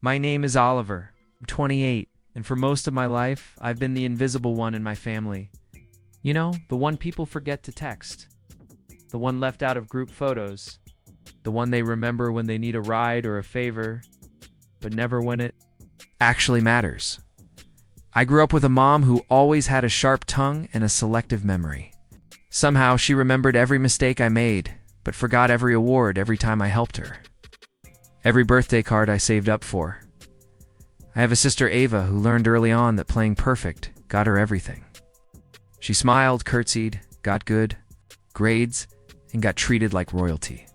My name is Oliver. I'm 28, and for most of my life, I've been the invisible one in my family. You know, the one people forget to text. The one left out of group photos. The one they remember when they need a ride or a favor, but never when it actually matters. I grew up with a mom who always had a sharp tongue and a selective memory. Somehow, she remembered every mistake I made, but forgot every award every time I helped her. Every birthday card I saved up for. I have a sister, Ava, who learned early on that playing perfect got her everything. She smiled, curtsied, got good grades, and got treated like royalty.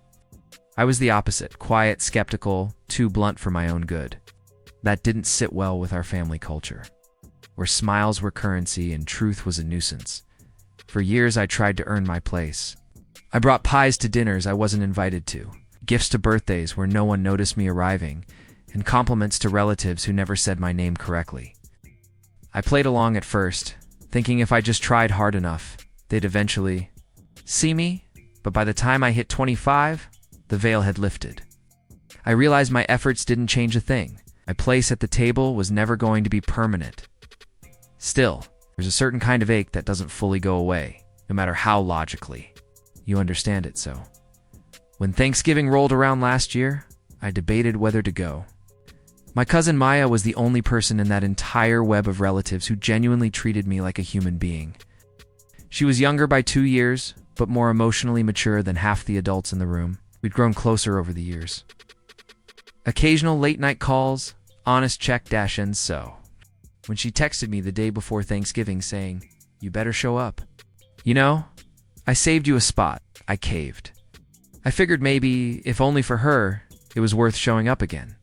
I was the opposite, quiet, skeptical, too blunt for my own good. That didn't sit well with our family culture, where smiles were currency and truth was a nuisance. For years, I tried to earn my place. I brought pies to dinners I wasn't invited to, gifts to birthdays where no one noticed me arriving, and compliments to relatives who never said my name correctly. I played along at first, thinking if I just tried hard enough, they'd eventually see me, but by the time I hit 25, the veil had lifted. I realized my efforts didn't change a thing. My place at the table was never going to be permanent. Still, there's a certain kind of ache that doesn't fully go away, no matter how logically you understand it. So, when Thanksgiving rolled around last year, I debated whether to go. My cousin Maya was the only person in that entire web of relatives who genuinely treated me like a human being. She was younger by 2 years, but more emotionally mature than half the adults in the room. We'd grown closer over the years. Occasional late-night calls, honest check-ins, so. When she texted me the day before Thanksgiving saying, "You better show up. You know, I saved you a spot," I caved. I figured maybe, if only for her, it was worth showing up again.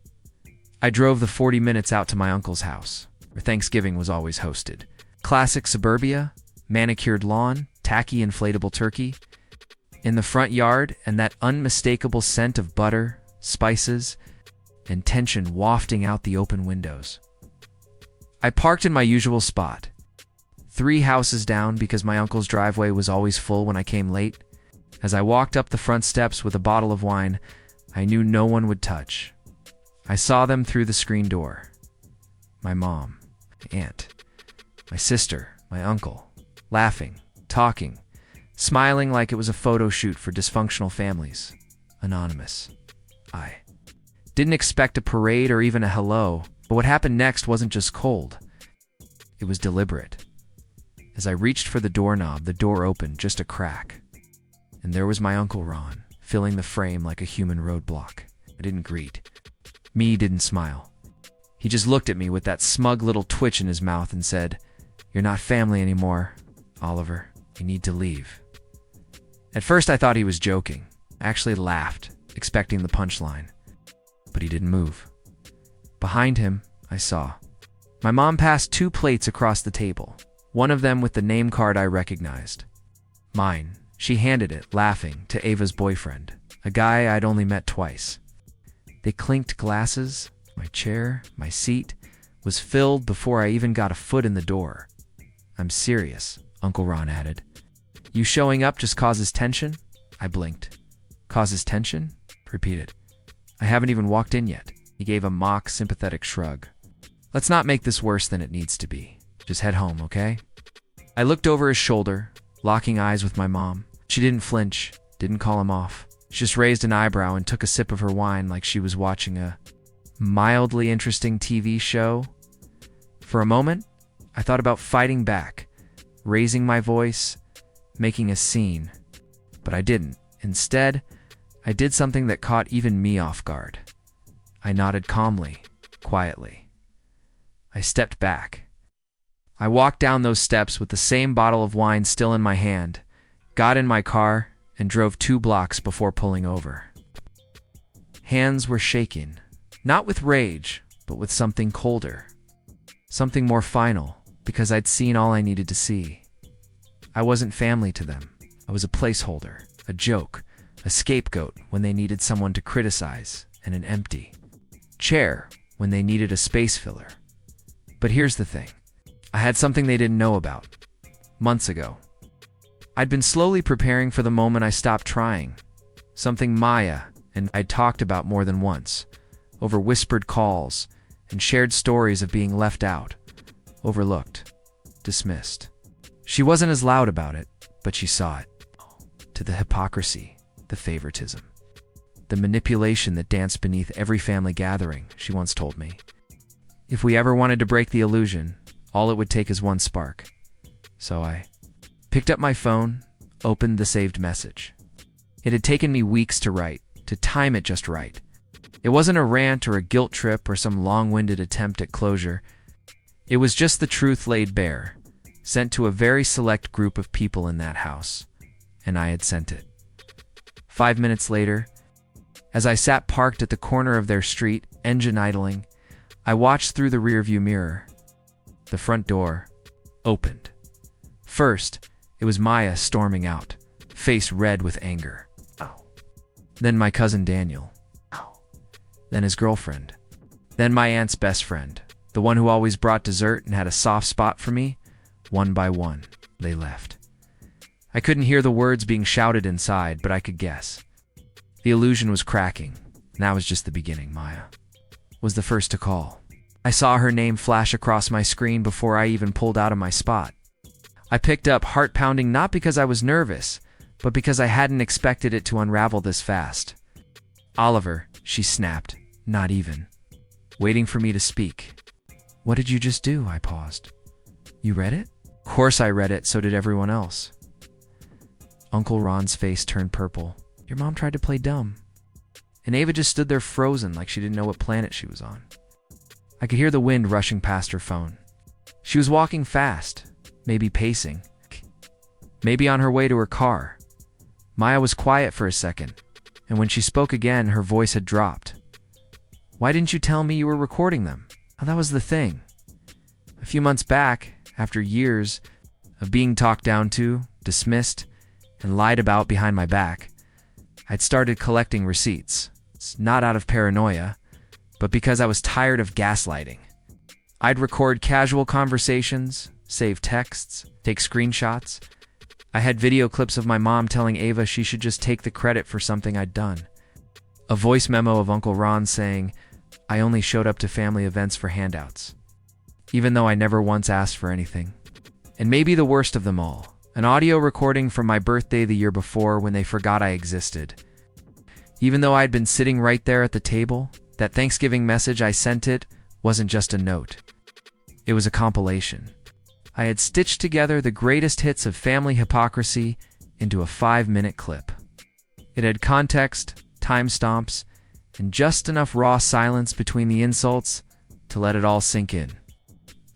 I drove the 40 minutes out to my uncle's house, where Thanksgiving was always hosted. Classic suburbia, manicured lawn, tacky inflatable turkey. In the front yard, and that unmistakable scent of butter, spices, and tension wafting out the open windows. I parked in my usual spot, 3 houses down because my uncle's driveway was always full when I came late. As I walked up the front steps with a bottle of wine I knew no one would touch, I saw them through the screen door. My mom, my aunt, my sister, my uncle, laughing, talking, smiling like it was a photo shoot for dysfunctional families. Anonymous. I didn't expect a parade or even a hello, but what happened next wasn't just cold. It was deliberate. As I reached for the doorknob, the door opened just a crack. And there was my Uncle Ron, filling the frame like a human roadblock. I didn't greet. Me didn't smile. He just looked at me with that smug little twitch in his mouth and said, "You're not family anymore, Oliver. You need to leave." At first I thought he was joking. I actually laughed, expecting the punchline. But he didn't move. Behind him, I saw. My mom passed 2 plates across the table, one of them with the name card I recognized. Mine. She handed it, laughing, to Ava's boyfriend, a guy I'd only met twice. They clinked glasses. My chair, my seat, was filled before I even got a foot in the door. "I'm serious," Uncle Ron added. "You showing up just causes tension?" I blinked. "Causes tension?" Repeated. "I haven't even walked in yet." He gave a mock, sympathetic shrug. "Let's not make this worse than it needs to be. Just head home, okay?" I looked over his shoulder, locking eyes with my mom. She didn't flinch, didn't call him off. She just raised an eyebrow and took a sip of her wine like she was watching a mildly interesting TV show. For a moment, I thought about fighting back, raising my voice, making a scene. But I didn't. Instead, I did something that caught even me off guard. I nodded calmly, quietly. I stepped back. I walked down those steps with the same bottle of wine still in my hand, got in my car, and drove 2 blocks before pulling over. Hands were shaking, not with rage, but with something colder. Something more final, because I'd seen all I needed to see. I wasn't family to them. I was a placeholder, a joke, a scapegoat when they needed someone to criticize, and an empty chair when they needed a space filler. But here's the thing. I had something they didn't know about. Months ago, I'd been slowly preparing for the moment I stopped trying. Something Maya and I'd talked about more than once, over whispered calls, and shared stories of being left out, overlooked, dismissed. She wasn't as loud about it, but she saw it. To the hypocrisy, the favoritism, the manipulation that danced beneath every family gathering, she once told me. If we ever wanted to break the illusion, all it would take is one spark. So I picked up my phone, opened the saved message. It had taken me weeks to write, to time it just right. It wasn't a rant or a guilt trip or some long-winded attempt at closure. It was just the truth laid bare, sent to a very select group of people in that house, and I had sent it. 5 minutes later, as I sat parked at the corner of their street, engine idling, I watched through the rearview mirror. The front door opened. First, it was Maya storming out, face red with anger. Then my cousin Daniel. Then his girlfriend. Then my aunt's best friend, the one who always brought dessert and had a soft spot for me. One by one, they left. I couldn't hear the words being shouted inside, but I could guess. The illusion was cracking, and that was just the beginning. Maya was the first to call. I saw her name flash across my screen before I even pulled out of my spot. I picked up, heart pounding, not because I was nervous, but because I hadn't expected it to unravel this fast. "Oliver," she snapped, not even waiting for me to speak. "What did you just do?" I paused. "You read it?" "Of course I read it, so did everyone else." Uncle Ron's face turned purple. "Your mom tried to play dumb." And Ava just stood there frozen like she didn't know what planet she was on. I could hear the wind rushing past her phone. She was walking fast, maybe pacing, maybe on her way to her car. Maya was quiet for a second, and when she spoke again, her voice had dropped. "Why didn't you tell me you were recording them?" "Oh, that was the thing. A few months back, after years of being talked down to, dismissed, and lied about behind my back, I'd started collecting receipts. It's not out of paranoia, but because I was tired of gaslighting. I'd record casual conversations, save texts, take screenshots. I had video clips of my mom telling Ava she should just take the credit for something I'd done. A voice memo of Uncle Ron saying I only showed up to family events for handouts, even though I never once asked for anything. And maybe the worst of them all, an audio recording from my birthday the year before when they forgot I existed. Even though I'd been sitting right there at the table, that Thanksgiving message I sent it wasn't just a note. It was a compilation. I had stitched together the greatest hits of family hypocrisy into a 5-minute clip. It had context, timestamps, and just enough raw silence between the insults to let it all sink in.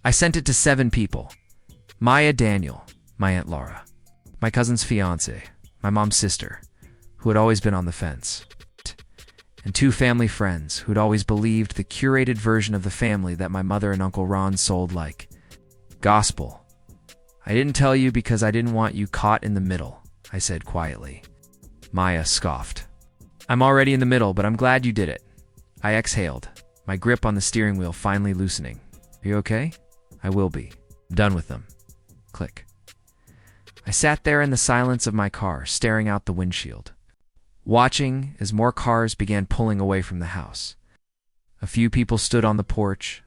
I sent it to 7 people. Maya, Daniel, my Aunt Laura, my cousin's fiance, my mom's sister, who had always been on the fence, and 2 family friends who'd always believed the curated version of the family that my mother and Uncle Ron sold like gospel. "I didn't tell you because I didn't want you caught in the middle," I said quietly. Maya scoffed. "I'm already in the middle, but I'm glad you did it." I exhaled, my grip on the steering wheel finally loosening. "Are you okay?" "I will be. I'm done with them." Click. I sat there in the silence of my car, staring out the windshield, watching as more cars began pulling away from the house. A few people stood on the porch,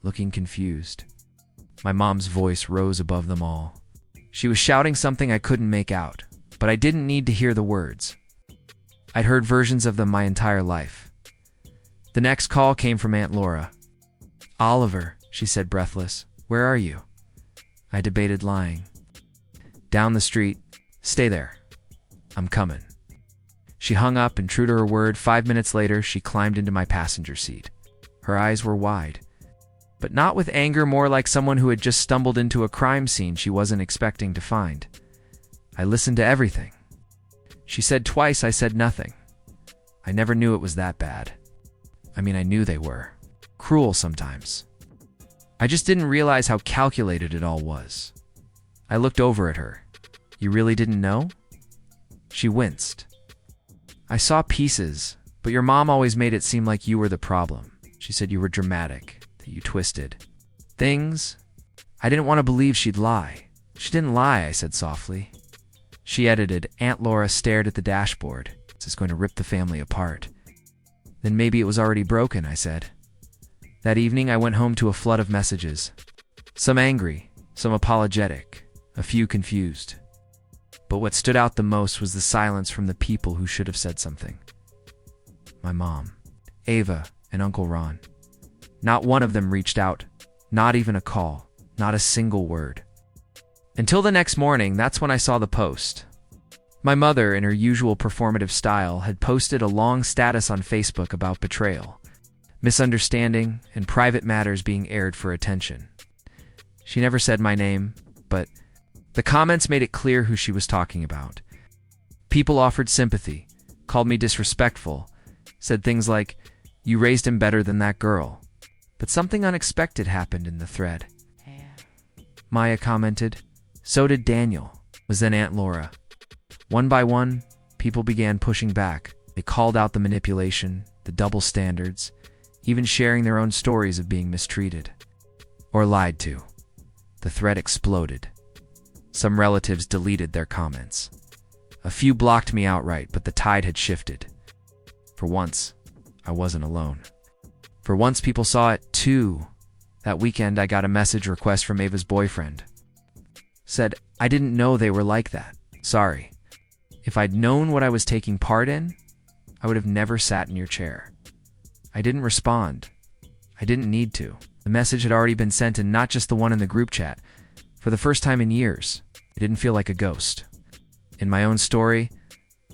looking confused. My mom's voice rose above them all. She was shouting something I couldn't make out, but I didn't need to hear the words. I'd heard versions of them my entire life. The next call came from Aunt Laura. "Oliver," she said, breathless, "where are you?" I debated lying. "Down the street. Stay there. I'm coming." She hung up, and true to her word, 5 minutes later, she climbed into my passenger seat. Her eyes were wide, but not with anger, more like someone who had just stumbled into a crime scene she wasn't expecting to find. I listened to everything. She said twice I said nothing. I never knew it was that bad. I mean, I knew they were. Cruel sometimes. I just didn't realize how calculated it all was. I looked over at her. "You really didn't know?" She winced. "I saw pieces, but your mom always made it seem like you were the problem. She said you were dramatic, that you twisted things." I didn't want to believe she'd lie. "She didn't lie," I said softly. She edited. Aunt Laura stared at the dashboard. "This is going to rip the family apart." "Then maybe it was already broken," I said. That evening, I went home to a flood of messages. Some angry, some apologetic, a few confused. But what stood out the most was the silence from the people who should have said something. My mom, Ava, and Uncle Ron. Not one of them reached out, not even a call, not a single word. Until the next morning, that's when I saw the post. My mother, in her usual performative style, had posted a long status on Facebook about betrayal, misunderstanding, and private matters being aired for attention. She never said my name, but the comments made it clear who she was talking about. People offered sympathy, called me disrespectful, said things like, "You raised him better than that girl." But something unexpected happened in the thread. Maya commented, "So did Daniel," was then Aunt Laura. One by one, people began pushing back. They called out the manipulation, the double standards, even sharing their own stories of being mistreated or lied to. The thread exploded. Some relatives deleted their comments. A few blocked me outright, but the tide had shifted. For once, I wasn't alone. For once, people saw it too. That weekend, I got a message request from Ava's boyfriend. Said, "I didn't know they were like that. Sorry. If I'd known what I was taking part in, I would have never sat in your chair." I didn't respond. I didn't need to. The message had already been sent, and not just the one in the group chat. For the first time in years, I didn't feel like a ghost. In my own story,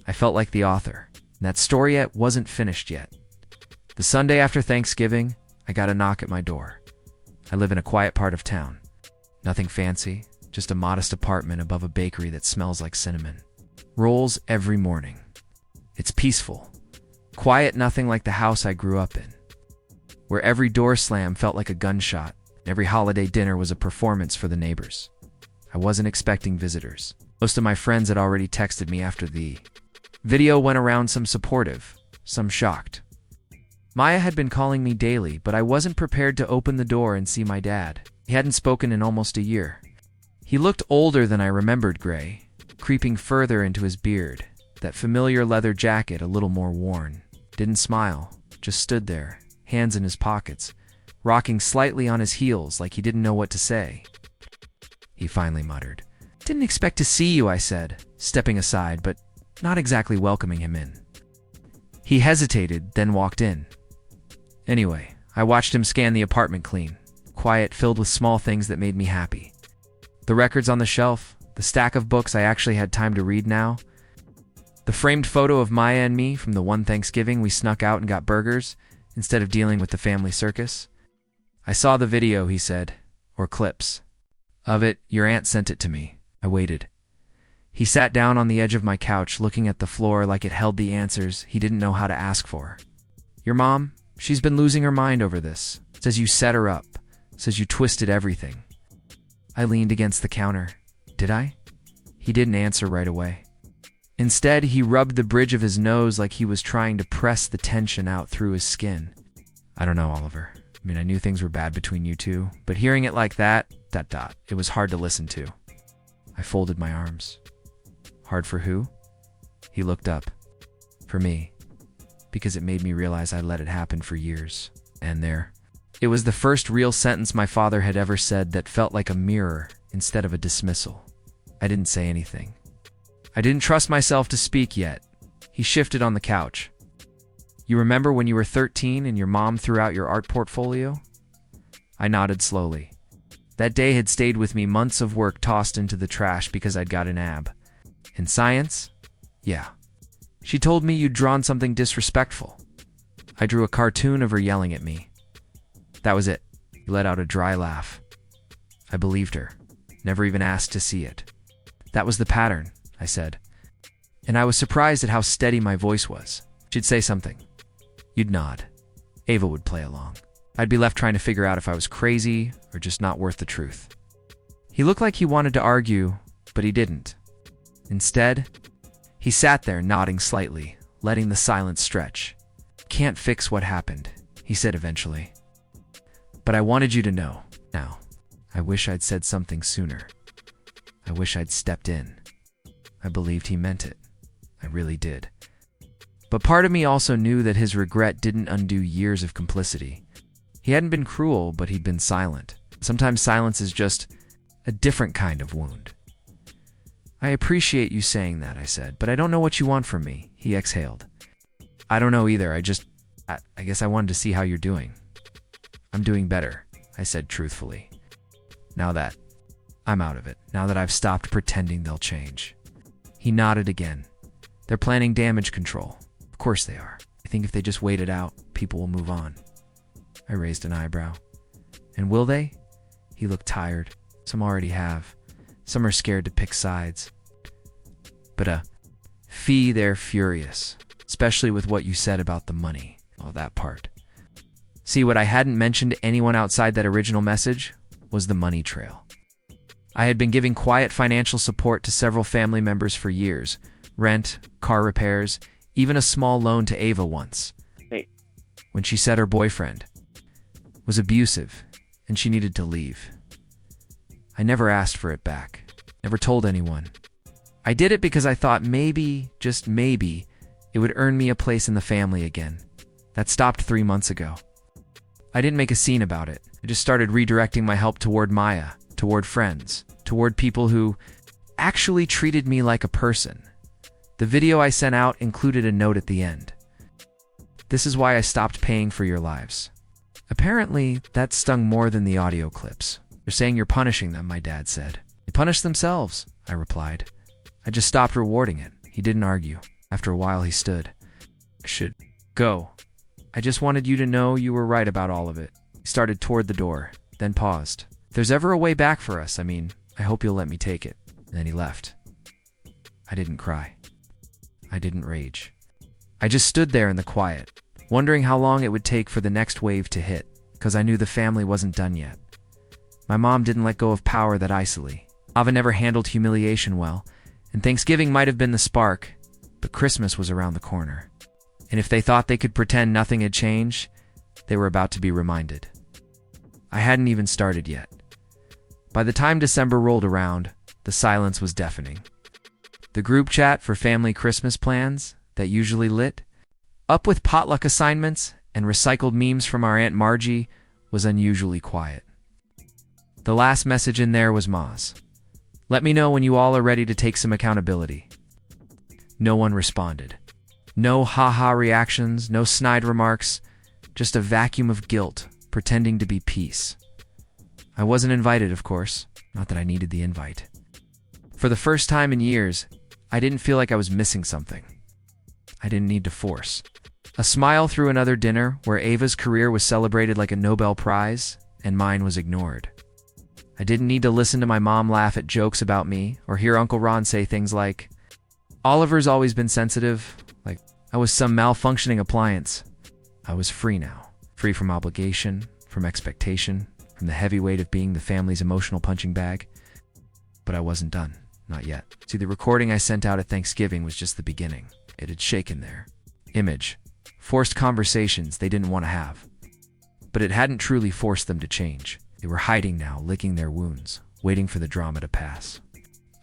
I felt like the author. And that story yet wasn't finished yet. The Sunday after Thanksgiving, I got a knock at my door. I live in a quiet part of town. Nothing fancy, just a modest apartment above a bakery that smells like cinnamon. Rolls every morning. It's peaceful. Quiet, nothing like the house I grew up in, where every door slam felt like a gunshot. Every holiday dinner was a performance for the neighbors. I wasn't expecting visitors. Most of my friends had already texted me after the video went around, some supportive, some shocked. Maya had been calling me daily, but I wasn't prepared to open the door and see my dad. He hadn't spoken in almost a year. He looked older than I remembered, gray, creeping further into his beard, that familiar leather jacket a little more worn. Didn't smile, just stood there, hands in his pockets, rocking slightly on his heels like he didn't know what to say. He finally muttered, "Didn't expect to see you," I said, stepping aside, but not exactly welcoming him in. He hesitated, then walked in. Anyway, I watched him scan the apartment clean, quiet, filled with small things that made me happy. The records on the shelf, the stack of books I actually had time to read now, the framed photo of Maya and me from the one Thanksgiving we snuck out and got burgers instead of dealing with the family circus. "I saw the video," he said, "or clips of it. Your aunt sent it to me." I waited. He sat down on the edge of my couch, looking at the floor like it held the answers he didn't know how to ask for. "Your mom, she's been losing her mind over this. Says you set her up. Says you twisted everything." I leaned against the counter. Did I? He didn't answer right away. Instead, he rubbed the bridge of his nose like he was trying to press the tension out through his skin. "I don't know, Oliver. I mean, I knew things were bad between you two, but hearing it like that, it was hard to listen to." I folded my arms. "Hard for who?" He looked up. "For me. Because it made me realize I let it happen for years." And there. It was the first real sentence my father had ever said that felt like a mirror instead of a dismissal. I didn't say anything. I didn't trust myself to speak yet. He shifted on the couch. "You remember when you were 13 and your mom threw out your art portfolio?" I nodded slowly. That day had stayed with me, months of work tossed into the trash because I'd got an ab. In science? Yeah. "She told me you'd drawn something disrespectful." I drew a cartoon of her yelling at me. That was it. He let out a dry laugh. I believed her. Never even asked to see it. "That was the pattern," I said. And I was surprised at how steady my voice was. She'd say something. You'd nod. Ava would play along. I'd be left trying to figure out if I was crazy or just not worth the truth. He looked like he wanted to argue, but he didn't. Instead, he sat there nodding slightly, letting the silence stretch. "Can't fix what happened," he said eventually. "But I wanted you to know. Now, I wish I'd said something sooner. I wish I'd stepped in." I believed he meant it. I really did. But part of me also knew that his regret didn't undo years of complicity. He hadn't been cruel, but he'd been silent. Sometimes silence is just a different kind of wound. I appreciate you saying that, I said, but I don't know what you want from me, he exhaled. I don't know either. I guess I wanted to see how you're doing. I'm doing better, I said truthfully. Now that I'm out of it, now that I've stopped pretending they'll change. He nodded again. They're planning damage control. Of course they are. I think if they just wait it out, people will move on. I raised an eyebrow. And will they? He looked tired. Some already have. Some are scared to pick sides. But they're furious, especially with what you said about the money. Oh, that part. See, what I hadn't mentioned to anyone outside that original message was the money trail. I had been giving quiet financial support to several family members for years. Rent, car repairs, even a small loan to Ava once. Hey. When she said her boyfriend was abusive and she needed to leave. I never asked for it back. Never told anyone. I did it because I thought maybe, just maybe, it would earn me a place in the family again. That stopped 3 months ago. I didn't make a scene about it. I just started redirecting my help toward Maya, toward friends, toward people who actually treated me like a person. The video I sent out included a note at the end. This is why I stopped paying for your lives. Apparently, that stung more than the audio clips. They're saying you're punishing them, my dad said. They punish themselves, I replied. I just stopped rewarding it. He didn't argue. After a while, he stood. I should go. I just wanted you to know you were right about all of it. He started toward the door, then paused. If there's ever a way back for us, I hope you'll let me take it. And then he left. I didn't cry. I didn't rage. I just stood there in the quiet, wondering how long it would take for the next wave to hit, because I knew the family wasn't done yet. My mom didn't let go of power that easily. Ava never handled humiliation well, and Thanksgiving might have been the spark, but Christmas was around the corner. And if they thought they could pretend nothing had changed, they were about to be reminded. I hadn't even started yet. By the time December rolled around, the silence was deafening. The group chat for family Christmas plans that usually lit up with potluck assignments and recycled memes from our Aunt Margie was unusually quiet. The last message in there was Ma's. Let me know when you all are ready to take some accountability. No one responded. No ha-ha reactions, no snide remarks, just a vacuum of guilt, pretending to be peace. I wasn't invited, of course, not that I needed the invite. For the first time in years, I didn't feel like I was missing something. I didn't need to force. A smile through another dinner where Ava's career was celebrated like a Nobel Prize and mine was ignored. I didn't need to listen to my mom laugh at jokes about me or hear Uncle Ron say things like, Oliver's always been sensitive, like I was some malfunctioning appliance. I was free now. Free from obligation, from expectation, from the heavy weight of being the family's emotional punching bag. But I wasn't done. Not yet. See, the recording I sent out at Thanksgiving was just the beginning. It had shaken their image. Forced conversations they didn't want to have. But it hadn't truly forced them to change. They were hiding now, licking their wounds, waiting for the drama to pass.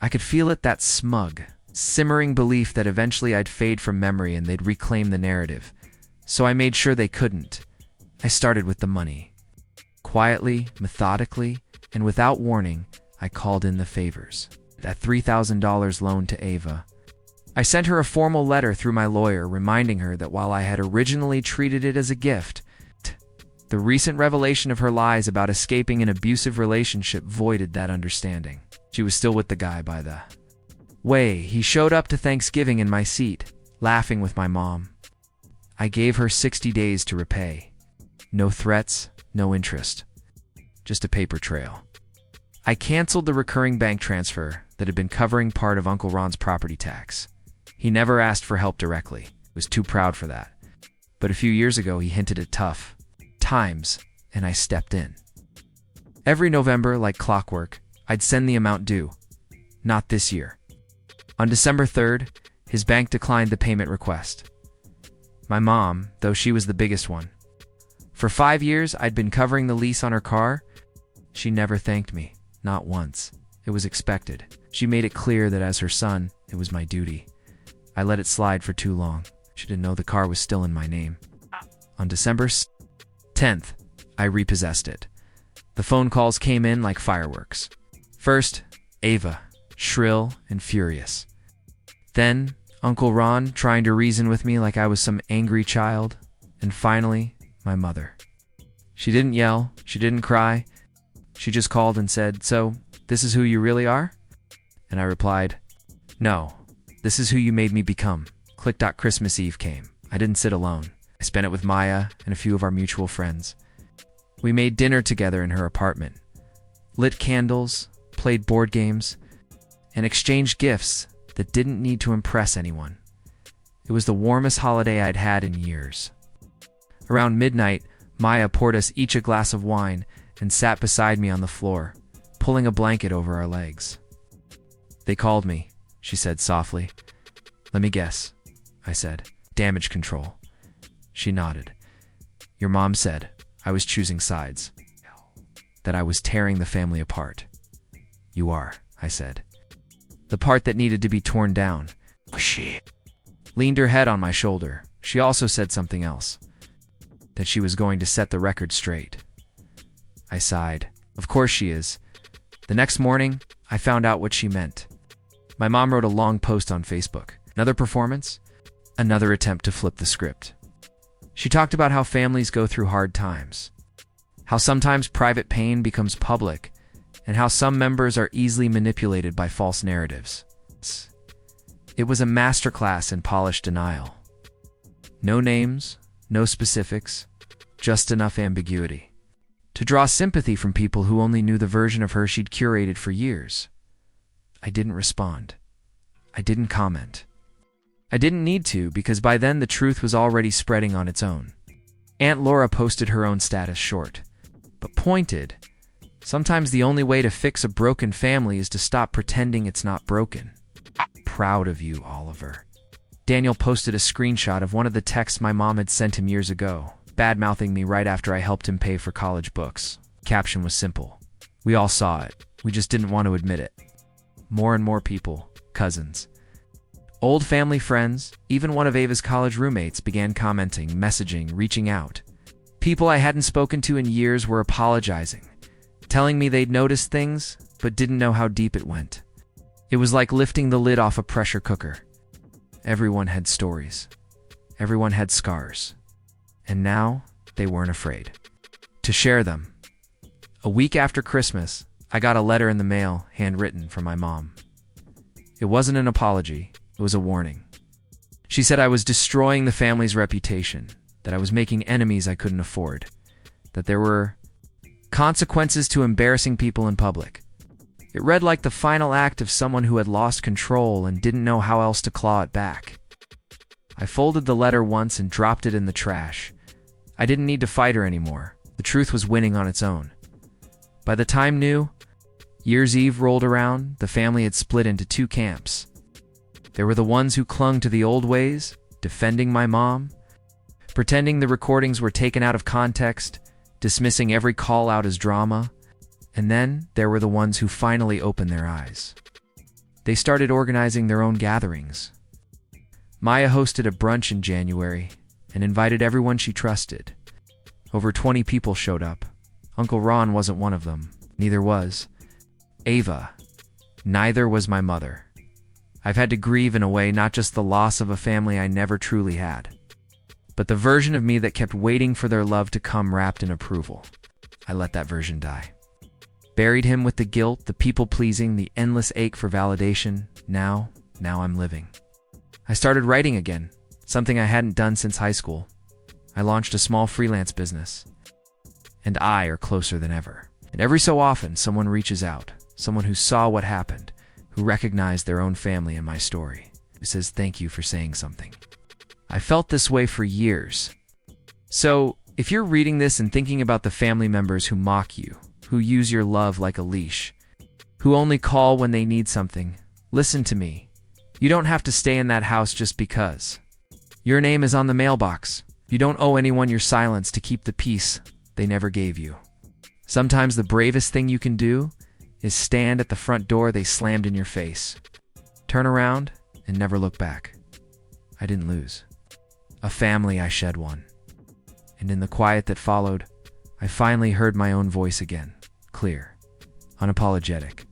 I could feel it, that smug, simmering belief that eventually I'd fade from memory and they'd reclaim the narrative. So I made sure they couldn't. I started with the money. Quietly, methodically, and without warning, I called in the favors. That $3,000 loan to Ava. I sent her a formal letter through my lawyer reminding her that while I had originally treated it as a gift, the recent revelation of her lies about escaping an abusive relationship voided that understanding. She was still with the guy, by the way. He showed up to Thanksgiving in my seat, laughing with my mom. I gave her 60 days to repay. No threats, no interest. Just a paper trail. I canceled the recurring bank transfer that had been covering part of Uncle Ron's property tax. He never asked for help directly. Was too proud for that. But a few years ago, he hinted at tough times, and I stepped in. Every November, like clockwork, I'd send the amount due. Not this year. On December 3rd, his bank declined the payment request. My mom, though she was the biggest one. For 5 years, I'd been covering the lease on her car. She never thanked me, not once. It was expected. She made it clear that as her son, it was my duty. I let it slide for too long. She didn't know the car was still in my name. On December 10th, I repossessed it. The phone calls came in like fireworks. First, Ava, shrill and furious. Then, Uncle Ron trying to reason with me like I was some angry child. And finally, my mother. She didn't yell, she didn't cry. She just called and said, "So, this is who you really are?" And I replied, "No, this is who you made me become." Click. Christmas Eve came. I didn't sit alone. I spent it with Maya and a few of our mutual friends. We made dinner together in her apartment, lit candles, played board games, and exchanged gifts that didn't need to impress anyone. It was the warmest holiday I'd had in years. Around midnight, Maya poured us each a glass of wine and sat beside me on the floor, pulling a blanket over our legs. "They called me," she said softly. "Let me guess," I said. "Damage control." She nodded. "Your mom said I was choosing sides, that I was tearing the family apart." "You are," I said. "The part that needed to be torn down." She leaned her head on my shoulder. She also said something else, that she was going to set the record straight. I sighed. Of course she is. The next morning, I found out what she meant. My mom wrote a long post on Facebook. Another performance? Another attempt to flip the script. She talked about how families go through hard times, how sometimes private pain becomes public, and how some members are easily manipulated by false narratives. It was a masterclass in polished denial. No names, no specifics, just enough ambiguity to draw sympathy from people who only knew the version of her she'd curated for years. I didn't respond. I didn't comment. I didn't need to, because by then the truth was already spreading on its own. Aunt Laura posted her own status short, but pointed. Sometimes the only way to fix a broken family is to stop pretending it's not broken. Proud of you, Oliver. Daniel posted a screenshot of one of the texts my mom had sent him years ago, bad-mouthing me right after I helped him pay for college books. Caption was simple. We all saw it. We just didn't want to admit it. More and more people, cousins, old family friends, even one of Ava's college roommates began commenting, messaging, reaching out. People I hadn't spoken to in years were apologizing, telling me they'd noticed things, but didn't know how deep it went. It was like lifting the lid off a pressure cooker. Everyone had stories. Everyone had scars. And now, they weren't afraid to share them. A week after Christmas, I got a letter in the mail, handwritten, from my mom. It wasn't an apology, it was a warning. She said I was destroying the family's reputation, that I was making enemies I couldn't afford, that there were consequences to embarrassing people in public. It read like the final act of someone who had lost control and didn't know how else to claw it back. I folded the letter once and dropped it in the trash. I didn't need to fight her anymore. The truth was winning on its own. By the time New Year's Eve rolled around, the family had split into two camps. There were the ones who clung to the old ways, defending my mom, pretending the recordings were taken out of context, dismissing every call out as drama. And then there were the ones who finally opened their eyes. They started organizing their own gatherings. Maya hosted a brunch in January and invited everyone she trusted. Over 20 people showed up. Uncle Ron wasn't one of them. Neither was Ava. Neither was my mother. I've had to grieve in a way not just the loss of a family I never truly had, but the version of me that kept waiting for their love to come wrapped in approval. I let that version die. Buried him with the guilt, the people-pleasing, the endless ache for validation. Now I'm living. I started writing again, something I hadn't done since high school. I launched a small freelance business. And I are closer than ever. And every so often, someone reaches out, someone who saw what happened, who recognized their own family in my story, who says thank you for saying something. I felt this way for years. So, if you're reading this and thinking about the family members who mock you, who use your love like a leash, who only call when they need something, listen to me. You don't have to stay in that house just because. Your name is on the mailbox. You don't owe anyone your silence to keep the peace they never gave you. Sometimes the bravest thing you can do is stand at the front door they slammed in your face. Turn around and never look back. I didn't lose. A family, I shed one. And in the quiet that followed, I I finally heard my own voice again, clear, unapologetic.